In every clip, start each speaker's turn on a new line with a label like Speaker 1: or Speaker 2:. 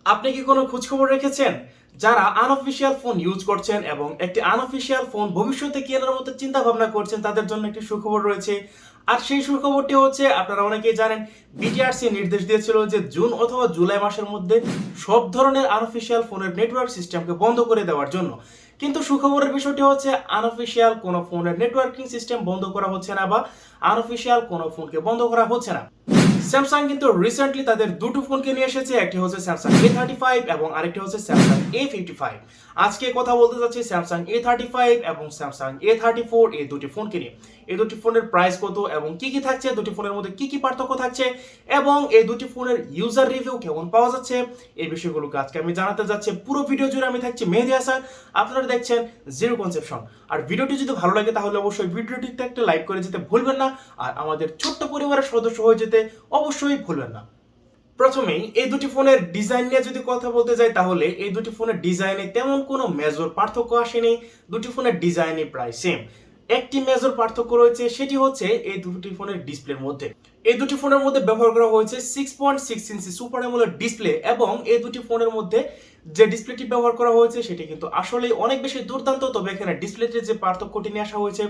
Speaker 1: আপনি কি কোনো খোঁজখবর রেখেছেন? যারা আনঅফিসিয়াল ফোন ইউজ করছেন এবং একটি আনঅফিসিয়াল ফোন ভবিষ্যতে কেনার মতো চিন্তা ভাবনা করছেন, তাদের জন্য একটি সুখবর রয়েছে। আর সেই সুখবরটি হচ্ছে, আপনারা অনেকেই জানেন, বিটিআরসি নির্দেশ দিয়েছিল যে জুন অথবা জুলাই মাসের মধ্যে সব ধরনের আনঅফিসিয়াল ফোনের নেটওয়ার্ক সিস্টেমকে বন্ধ করে দেওয়ার জন্য। কিন্তু সুখবরের বিষয়টি হচ্ছে, আনঅফিসিয়াল কোনো ফোনের নেটওয়ার্কিং সিস্টেম বন্ধ করা হচ্ছে না বা আনঅফিসিয়াল কোনো ফোনকে বন্ধ করা হচ্ছে না। স্যামসাং কিন্তু রিসেন্টলি তাদের দুটো ফোনকে নিয়ে এসেছে, একটি হচ্ছে স্যামসাং A35 এবং আরেকটি হচ্ছে স্যামসাং A55। আজকে কথা বলতে যাচ্ছি স্যামসাং A35 এবং স্যামসাং A34 এই দুটি ফোনকে নিয়ে। এই দুটি ফোনের প্রাইস কত এবং কি কি থাকছে, দুটি ফোনের মধ্যে কি কি পার্থক্য থাকছে এবং এই দুটি ফোনের ইউজার রিভিউ কেমন পাওয়া যাচ্ছে, এই বিষয়গুলোকে আজকে আমি জানাতে যাচ্ছি। পুরো ভিডিও জুড়ে আমি থাকছি মেহেদি হাসান, আপনারা দেখছেন জিরো কনসেপশন। আর ভিডিওটি যদি ভালো লাগে তাহলে অবশ্যই ভিডিওটিতে একটা লাইক করে যেতে ভুলবেন না, আর আমাদের ছোট্ট পরিবারের সদস্য হয়ে যেতে অবশ্যই ভুলবেন না। প্রথমেই এই দুটি ফোনের ডিজাইন নিয়ে যদি কথা বলতে যাই, তাহলে এই দুটি ফোনের ডিজাইনে তেমন কোনো মেজর পার্থক্য আসেনি। দুটি ফোনের ডিজাইনই প্রায় সেম। একটি মেজর পার্থক্য রয়েছে, সেটি হচ্ছে এই দুটি ফোনের ডিসপ্লের মধ্যে। এই দুটি ফোনের মধ্যে ব্যবহার করা হয়েছে 6.6 ইঞ্চি সুপার অ্যামোলেড ডিসপ্লে এবং এই দুটি ফোনের মধ্যে যে ডিসপ্লেটি ব্যবহার করা হয়েছে সেটি কিন্তু আসলেই অনেক বেশি দুর্দান্ত। তবে এখানে ডিসপ্লেতে যে পার্থক্যটি নিয়ে আসা হয়েছে,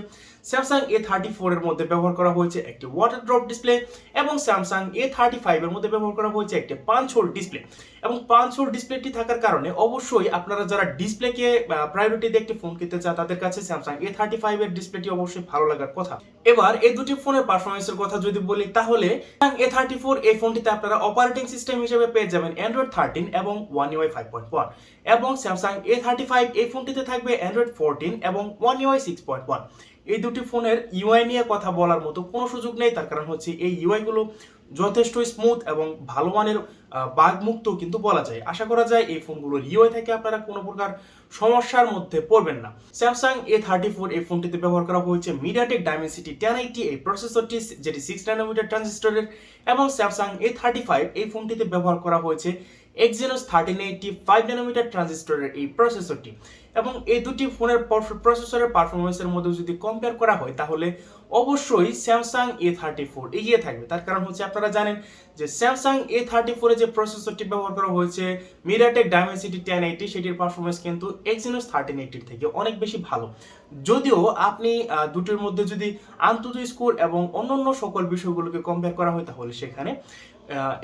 Speaker 1: স্যামসাং A34 এর মধ্যে ব্যবহার করা হয়েছে একটি ওয়াটার ড্রপ ডিসপ্লে এবং স্যামসাং A35 এর মধ্যে ব্যবহার করা হয়েছে একটি পাঞ্চ হোল ডিসপ্লে। এবং পাঞ্চ হোল ডিসপ্লেটি থাকার কারণে অবশ্যই আপনারা যারা ডিসপ্লেকে প্রায়োরিটি দিয়ে একটি ফোন কিনতে চান, তাদের কাছে স্যামসাং A35 এর ডিসপ্লেটি অবশ্যই ভালো লাগার কথা। এবার এই দুটি ফোনের পারফরম্যান্সের কথা যদি বলি, তাহলে A34 এই ফোনটিতে আপনারা অপারেটিং সিস্টেম হিসেবে পেয়ে যাবেন Android 13 এবং One UI 5.1 এবং স্যামসাং A35 এই ফোনটিতে থাকবে Android 14 এবং One UI 6.1। এই দুটি ফোনের ইউআই নিয়ে কথা বলার মতো কোনো সুযোগ নেই, তার কারণ হচ্ছে এই ইউআই গুলো যথেষ্ট স্মুথ এবং ভালো মানের বাগ মুক্ত কিন্তু বলা যায়। আশা করা যায় এই ফোনগুলোর ইউআই থেকে আপনারা কোনো প্রকার সমস্যার মধ্যে পড়বেন না। স্যামসাং A34 এই ফোনটিতে ব্যবহার করা হয়েছে মিডিয়াটেক ডাইমেনসিটি 1080 এই প্রসেসরটি, যেটি 6 ন্যানোমিটার ট্রানজিস্টরের, এবং স্যামসাং A35 এই ফোনটিতে ব্যবহার করা হয়েছে Exynos 1380 5 ন্যানোমিটার ট্রানজিস্টরের এই প্রসেসরটি। এবং এই দুটি ফোনের প্রসেসরের পারফরম্যান্সের মধ্যে যদি কম্পেয়ার করা হয়, তাহলে অবশ্যই স্যামসাং A34 এগিয়ে থাকবে। তার কারণ হচ্ছে, আপনারা জানেন যে স্যামসাং A34 এ যে প্রসেসরটি ব্যবহার করা হয়েছে মিডিয়াটেক ডাইমেনসিটি 1080, সেটির পারফরম্যান্স কিন্তু Exynos 1380 থেকে অনেক বেশি ভালো। যদিও আপনি দুটির মধ্যে যদি আন্তঃ স্কোর এবং অন্যান্য সকল বিষয়গুলোকে কম্পেয়ার করা হয়, তাহলে সেখানে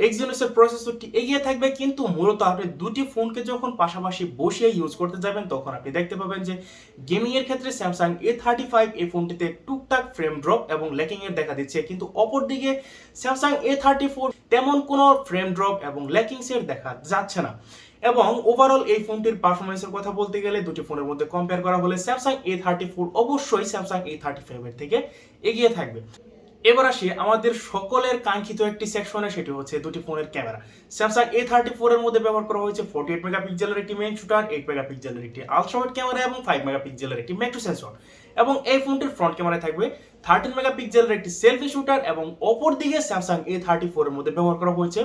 Speaker 1: এক্সিনোসের প্রসেসরটি এগিয়ে থাকবে। কিন্তু মূলত আপনি দুটি ফোনকে যখন পাশাপাশি বসিয়ে ইউজ করতে যাবেন, তখন আপনি দেখতে পাবেন যে গেমিং এর ক্ষেত্রে স্যামসাং A35 এই ফোনটিতে টুকটাক ফ্রেম ড্রপ এবং ল্যাকিং এর দেখা দিচ্ছে, কিন্তু অপরদিকে স্যামসাং A34 তেমন কোনো ফ্রেম ড্রপ এবং ল্যাকিংস এর দেখা যাচ্ছে না। এবং ওভারঅল এই ফোনটির পারফরম্যান্সের কথা বলতে গেলে, দুটি ফোনের মধ্যে কম্পেয়ার করা হলে স্যামসাং A34 অবশ্যই স্যামসাং A35 এর থেকে এগিয়ে থাকবে। এবার আসি আমাদের সকলের কাঙ্ক্ষিত একটি সেকশনে, সেটি হচ্ছে দুটি ফোনের ক্যামেরা। স্যামসাং A34 এর মধ্যে ব্যবহার করা হয়েছে 48 মেগাপিক্সেলের একটি মেইন শুটার, 8 মেগাপিক্সেলের একটি আলট্রা ওয়াইড ক্যামেরা এবং 5 মেগাপিক্সেলের একটি ম্যাক্রো সেন্সর। এবং এই ফোনটির ফ্রন্ট ক্যামেরায় থাকবে 13 মেগাপিক্সেলের একটি সেলফি শুটার, এবং অপর দিকে স্যামসাং A34 এর মধ্যে ব্যবহার করা হয়েছে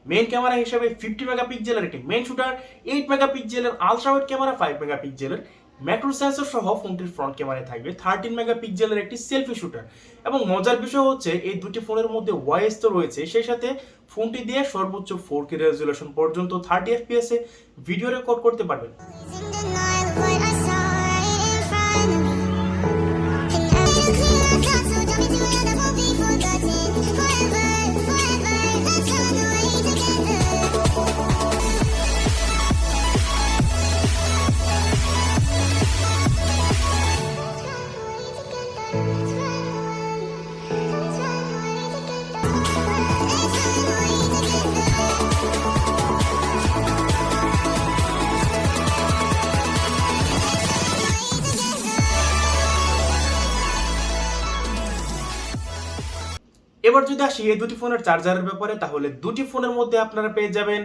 Speaker 1: মেইন ক্যামেরা হিসেবে 50 মেগাপিক্সেলের একটি মেইন শুটার, 8 মেগাপিক্সেলের আলট্রা ওয়াইড ক্যামেরা, 5 মেগাপিক্সেলের ম্যাক্রো সেন্সর সহ ফোনটির ফ্রন্ট ক্যামেরায় থাকবে 13 মেগাপিক্সেলের একটি সেলফি শুটার। এবং মজার বিষয় হচ্ছে, এই দুটি ফোনের মধ্যে ওয়াইএস তো রয়েছে, সেই সাথে ফোনটি দিয়ে সর্বোচ্চ 4K রেজুলেশন পর্যন্ত 30 FPS এ ভিডিও রেকর্ড করতে পারবেন। এবার যদি আসি এই দুটি ফোনের চার্জারের ব্যাপারে, তাহলে দুটি ফোনের মধ্যে আপনারা পেয়ে যাবেন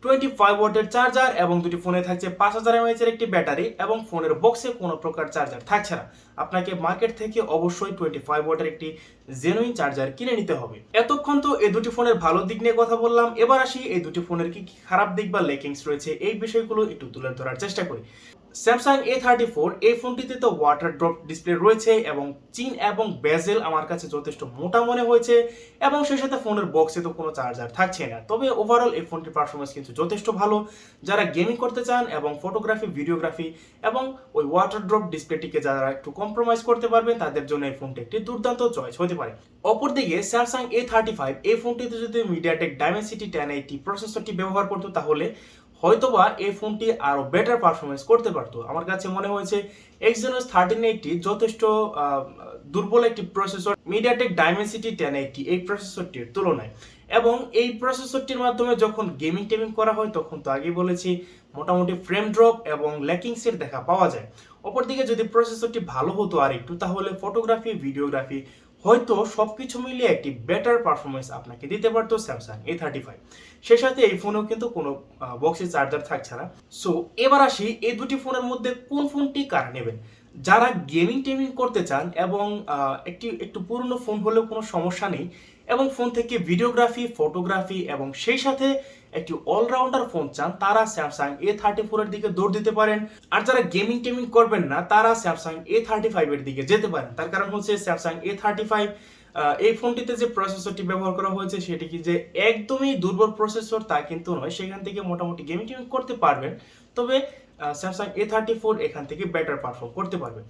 Speaker 1: 25 ওয়াটের চার্জার এবং দুটি ফোনে থাকছে 5000 mAh এর একটি ব্যাটারি, এবং ফোনের বক্সে কোনো প্রকার চার্জার থাকছে না। আপনাকে মার্কেট থেকে অবশ্যই 25 ওয়াটের একটি জেনুইন চার্জার কিনে নিতে হবে। এতক্ষণ তো এই দুটি ফোনের ভালো দিক নিয়ে কথা বললাম, এবার আসি এই দুটি ফোনের কি খারাপ দিক বা ল্যাকিংস রয়েছে, এই বিষয়গুলো একটু তুলে ধরার চেষ্টা করি। স্যামসাং A34 এই ফোনটিতে তো ওয়াটার ড্রপ ডিসপ্লে রয়েছে এবং চিন এবং বেজেল আমার কাছে যথেষ্ট মোটা মনে হয়েছে এবং সেই সাথে ফোনের বক্সে তো কোনো চার্জার থাকছে না। তবে ওভারঅল এই ফোনটির পারফরমেন্স কিন্তু যথেষ্ট ভালো। যারা গেমিং করতে চান এবং ফটোগ্রাফি, ভিডিওগ্রাফি এবং ওই ওয়াটার ড্রপ ডিসপ্লেটিকে যারা একটু কম্প্রোমাইজ করতে পারবেন তাদের জন্য এই ফোনটি একটি দুর্দান্ত চয়েস হতে পারে। অপরদিকে স্যামসাং A35 এই ফোনটিতে যদি মিডিয়াটেক ডাইমেনসিটি 1080 প্রসেসরটি ব্যবহার করতো তাহলে হয়তোবা এই ফোনটি আরো বেটার পারফরমেন্স করতে পারতো। আমার কাছে মনে হয়েছে Exynos 1380 যথেষ্ট দুর্বল একটি প্রসেসর মিডিয়াটেক ডাইমেনসিটি 1080 এই প্রসেসরটির তুলনায়, এবং এই প্রসেসরটির মাধ্যমে যখন গেমিং টেমিং করা হয় তখন তো আগেই বলেছি মোটামুটি ফ্রেম ড্রপ এবং ল্যাকিংসের দেখা পাওয়া যায়। অপরদিকে যদি প্রসেসরটি ভালো হতো আর একটু তাহলে ফটোগ্রাফি, ভিডিওগ্রাফি হয়তো সবকিছু মিলিয়ে একটি বেটার পারফরমেন্স আপনাকে দিতে পারতো স্যামসাং A35। সেই সাথে এই ফোনেও কিন্তু কোনো বক্সে চার্জার থাকছে না। সো এবার আসি এই দুটি ফোনের মধ্যে কোন ফোনটি কারা নেবেন। যারা গেমিং টেমিং করতে চান এবং একটু পুরনো ফোন হলেও কোনো সমস্যা নেই এবং ফোন থেকে ভিডিওগ্রাফি, ফটোগ্রাফি এবং সেই সাথে একটি অলরাউন্ডার ফোন চান তারা স্যামসাং A34 এর দিকে দৌড় দিতে পারেন। আর যারা গেমিং টেমিং করবেন না তারা স্যামসাং A35 এর দিকে যেতে পারেন। তার কারণ হচ্ছে স্যামসাং A35 এই ফোনটিতে যে প্রসেসরটি ব্যবহার করা হয়েছে সেটি কি যে একদমই দুর্বল প্রসেসর তা কিন্তু নয়, সেখান থেকে মোটামুটি গেমিং টেমিং করতে পারবেন। তবে স্যামসাং A34 এখান থেকে বেটার পারফর্ম করতে পারবে।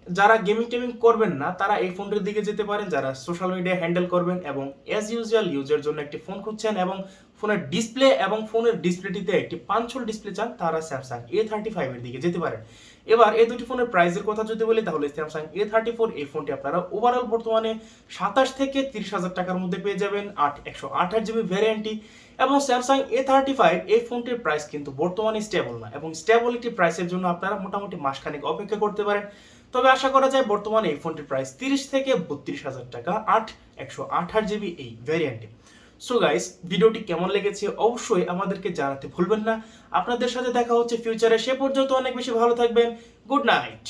Speaker 1: যারা গেমিং টেমিং করবেন না তারা এই ফোনটির দিকে যেতে পারেন, যারা সোশ্যাল মিডিয়া হ্যান্ডেল করবেন এবং অ্যাজ ইউজুয়াল ইউজের জন্য একটি ফোন খুঁজছেন এবং ফোনের ডিসপ্লে এবং ফোনের ডিসপ্লেটিতে একটি পাঞ্চল ডিসপ্লে চান তারা স্যামসাং A35 এর দিকে যেতে পারেন। এবার এই দুটি ফোনের প্রাইসের কথা যদি বলি তাহলে স্যামসাং A34 এই ফোনটি আপনারা ওভারঅল বর্তমানে 27 থেকে 30,000 টাকার মধ্যে পেয়ে যাবেন 128GB ভ্যারিয়েন্টটি, এবং স্যামসাং A35 এই ফোনটির প্রাইস কিন্তু বর্তমানে স্টেবল না এবং স্টেবল একটি প্রাইসের জন্য আপনারা মোটামুটি মাসখানেক অপেক্ষা করতে পারেন। তবে আশা করা যায় বর্তমানে এই ফোনটির প্রাইস 30 থেকে 32,000 টাকা 128GB এই ভ্যারিয়েন্টে। সো গাইস, ভিডিওটি কেমন লেগেছে অবশ্যই আমাদেরকে জানাতে ভুলবেন না। আপনাদের সাথে দেখা হচ্ছে ফিউচারে, সে পর্যন্ত অনেক বেশি ভালো থাকবেন। Good night.